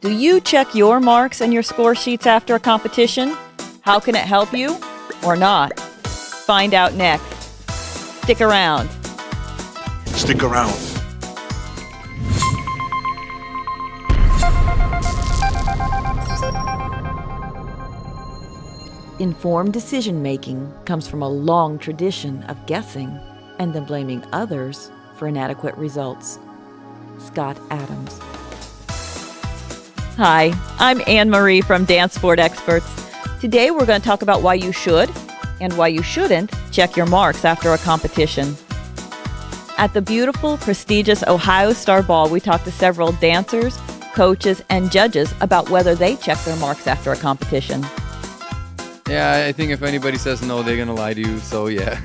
Do you check your marks and your score sheets after a competition? How can it help you or not? Find out next. Stick around. Stick around. Informed decision-making comes from a long tradition of guessing and then blaming others for inadequate results. Scott Adams. Hi, I'm Anne-Marie from Dance Sport Experts. Today we're going to talk about why you should and why you shouldn't check your marks after a competition. At the beautiful, prestigious Ohio Star Ball, we talked to several dancers, coaches, and judges about whether they check their marks after a competition. Yeah, I think if anybody says no, they're gonna lie to you, so yeah.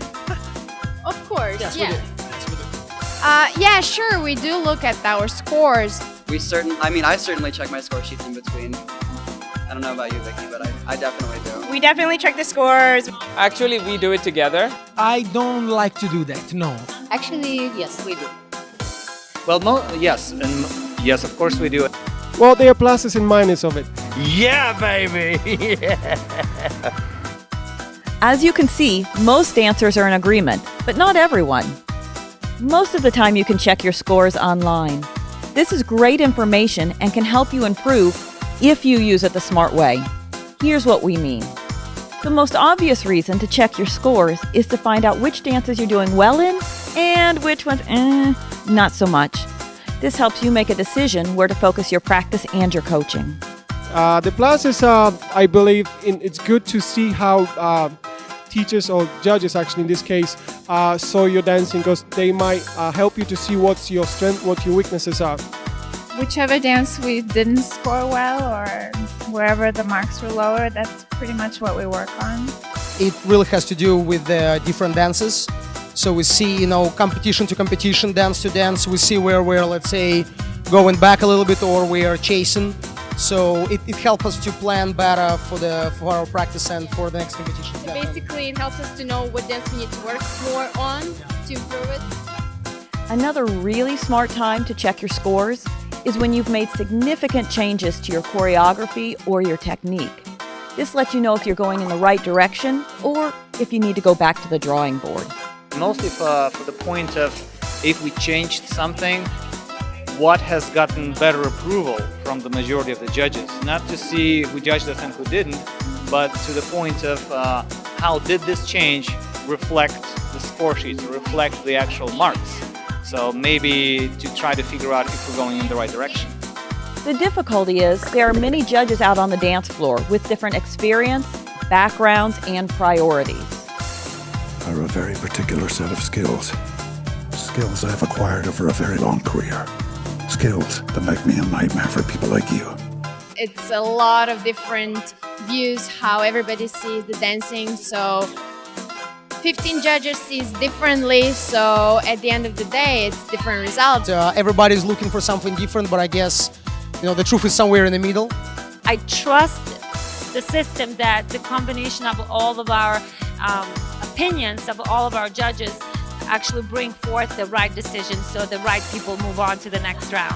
Of course, Yes, yeah. we do. Yes, we do. Yeah, sure, we do look at our scores. I certainly check my score sheets in between. I don't know about you, Vicky, but I definitely do. We definitely check the scores. Actually, we do it together. I don't like to do that, no. Actually, yes, we do. Well, yes, and yes, of course we do. Well, there are pluses and minuses of it. Yeah, baby! As you can see, most dancers are in agreement, but not everyone. Most of the time you can check your scores online. This is great information and can help you improve if you use it the smart way. Here's what we mean. The most obvious reason to check your scores is to find out which dances you're doing well in and which ones, not so much. This helps you make a decision where to focus your practice and your coaching. The pluses are, I believe, it's good to see how teachers or judges, actually in this case, saw your dancing, because they might help you to see what's your strength, what your weaknesses are. Whichever dance we didn't score well or wherever the marks were lower, that's pretty much what we work on. It really has to do with the different dances. So we see, competition to competition, dance to dance. We see where we're, let's say, going back a little bit or we are chasing. So it helps us to plan better for our practice and for the next competition. So basically, it helps us to know what dance we need to work more on to improve it. Another really smart time to check your scores is when you've made significant changes to your choreography or your technique. This lets you know if you're going in the right direction or if you need to go back to the drawing board. Mostly for the point of if we changed something, what has gotten better approval from the majority of the judges. Not to see who judged us and who didn't, but to the point of how did this change reflect the score sheets, reflect the actual marks. So maybe to try to figure out if we're going in the right direction. The difficulty is there are many judges out on the dance floor with different experience, backgrounds, and priorities. I have a very particular set of skills. Skills I've acquired over a very long career. Skills that make me a nightmare for people like you. It's a lot of different views, how everybody sees the dancing. So 15 judges sees differently, so at the end of the day, it's different results. Everybody's looking for something different, but I guess, the truth is somewhere in the middle. I trust the system that the combination of all of our opinions of all of our judges actually bring forth the right decision so the right people move on to the next round.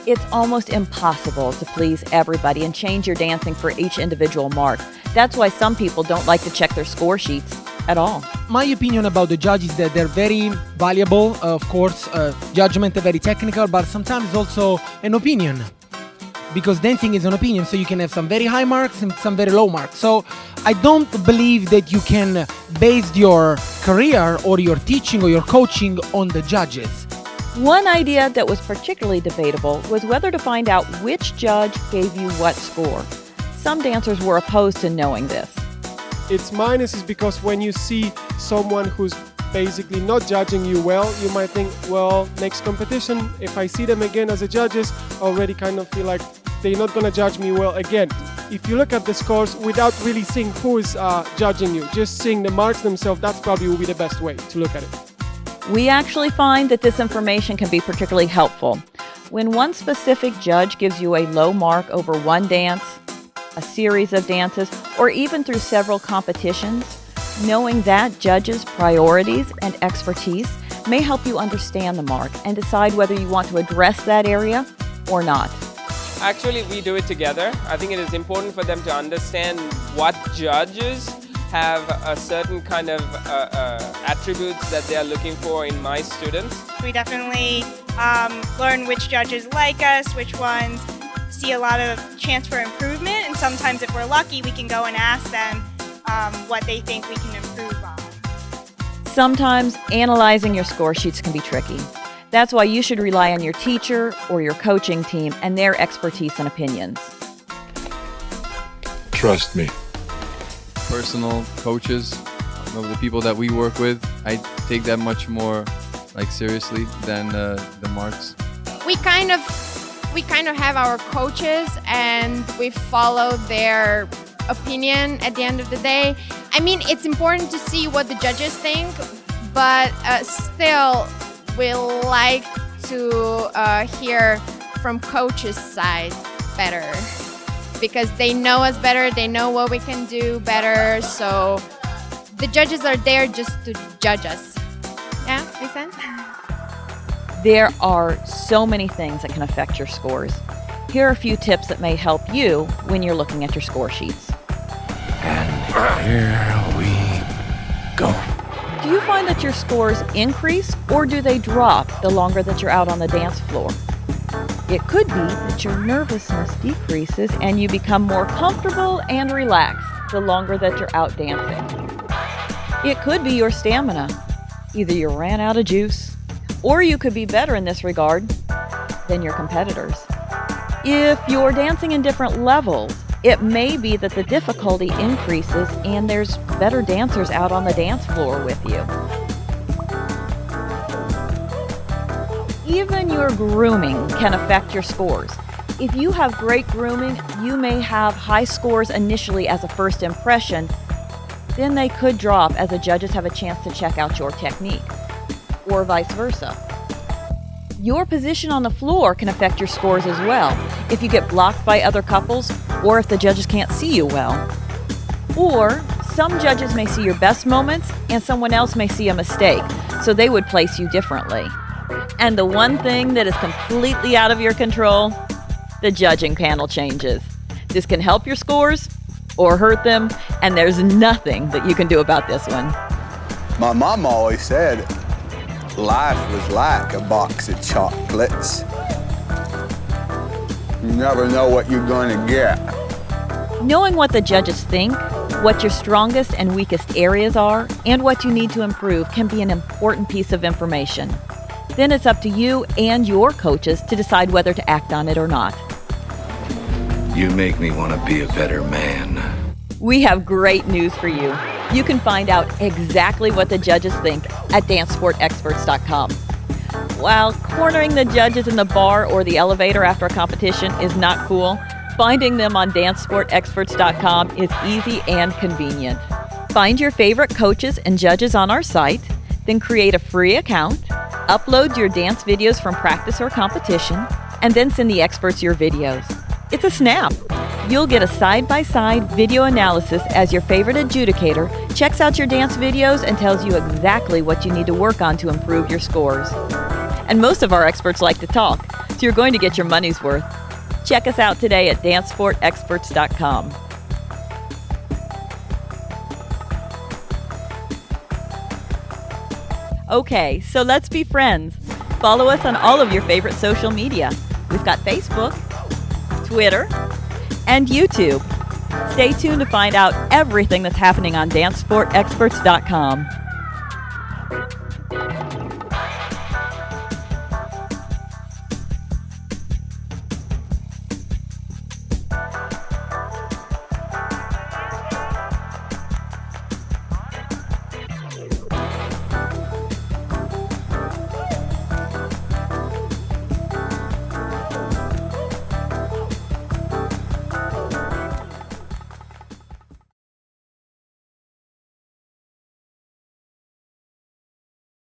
It's almost impossible to please everybody and change your dancing for each individual mark. That's why some people don't like to check their score sheets at all. My opinion about the judges is that they're very valuable, of course, judgment is very technical, but sometimes also an opinion. Because dancing is an opinion, so you can have some very high marks and some very low marks. So I don't believe that you can base your career or your teaching or your coaching on the judges. One idea that was particularly debatable was whether to find out which judge gave you what score. Some dancers were opposed to knowing this. Its minus is because when you see someone who's basically not judging you well, you might think, well, next competition, if I see them again as a judges, I already kind of feel like they're not going to judge me well again. If you look at the scores without really seeing who is judging you, just seeing the marks themselves, that's probably will be the best way to look at it. We actually find that this information can be particularly helpful. When one specific judge gives you a low mark over one dance, a series of dances, or even through several competitions, knowing that judge's priorities and expertise may help you understand the mark and decide whether you want to address that area or not. Actually, we do it together. I think it is important for them to understand what judges have a certain kind of attributes that they are looking for in my students. We definitely learn which judges like us, which ones see a lot of chance for improvement, and sometimes if we're lucky, we can go and ask them what they think we can improve on. Sometimes analyzing your score sheets can be tricky. That's why you should rely on your teacher or your coaching team and their expertise and opinions. Trust me. Personal coaches, the people that we work with, I take that much more seriously than the marks. We kind of have our coaches and we follow their opinion at the end of the day. I mean, it's important to see what the judges think, but still we like to hear from coaches' side better, because they know us better, they know what we can do better, so the judges are there just to judge us. Yeah, makes sense? There are so many things that can affect your scores. Here are a few tips that may help you when you're looking at your score sheets. And here we go. Do you find that your scores increase or do they drop the longer that you're out on the dance floor? It could be that your nervousness decreases and you become more comfortable and relaxed the longer that you're out dancing. It could be your stamina. Either you ran out of juice, or you could be better in this regard than your competitors. If you're dancing in different levels, it may be that the difficulty increases and there's better dancers out on the dance floor with you. Even your grooming can affect your scores. If you have great grooming, you may have high scores initially as a first impression, then they could drop as the judges have a chance to check out your technique, or vice versa. Your position on the floor can affect your scores as well, if you get blocked by other couples, or if the judges can't see you well. Or some judges may see your best moments and someone else may see a mistake, so they would place you differently. And the one thing that is completely out of your control, the judging panel changes. This can help your scores or hurt them, and there's nothing that you can do about this one. My mom always said life was like a box of chocolates. You never know what you're going to get. Knowing what the judges think, what your strongest and weakest areas are, and what you need to improve can be an important piece of information. Then it's up to you and your coaches to decide whether to act on it or not. You make me want to be a better man. We have great news for you. You can find out exactly what the judges think at dancesportexperts.com. While cornering the judges in the bar or the elevator after a competition is not cool, finding them on dancesportexperts.com is easy and convenient. Find your favorite coaches and judges on our site, then create a free account, upload your dance videos from practice or competition, and then send the experts your videos. It's a snap. You'll get a side-by-side video analysis as your favorite adjudicator checks out your dance videos and tells you exactly what you need to work on to improve your scores. And most of our experts like to talk, so you're going to get your money's worth. Check us out today at dancesportexperts.com. Okay, so let's be friends. Follow us on all of your favorite social media. We've got Facebook, Twitter, and YouTube. Stay tuned to find out everything that's happening on dancesportexperts.com.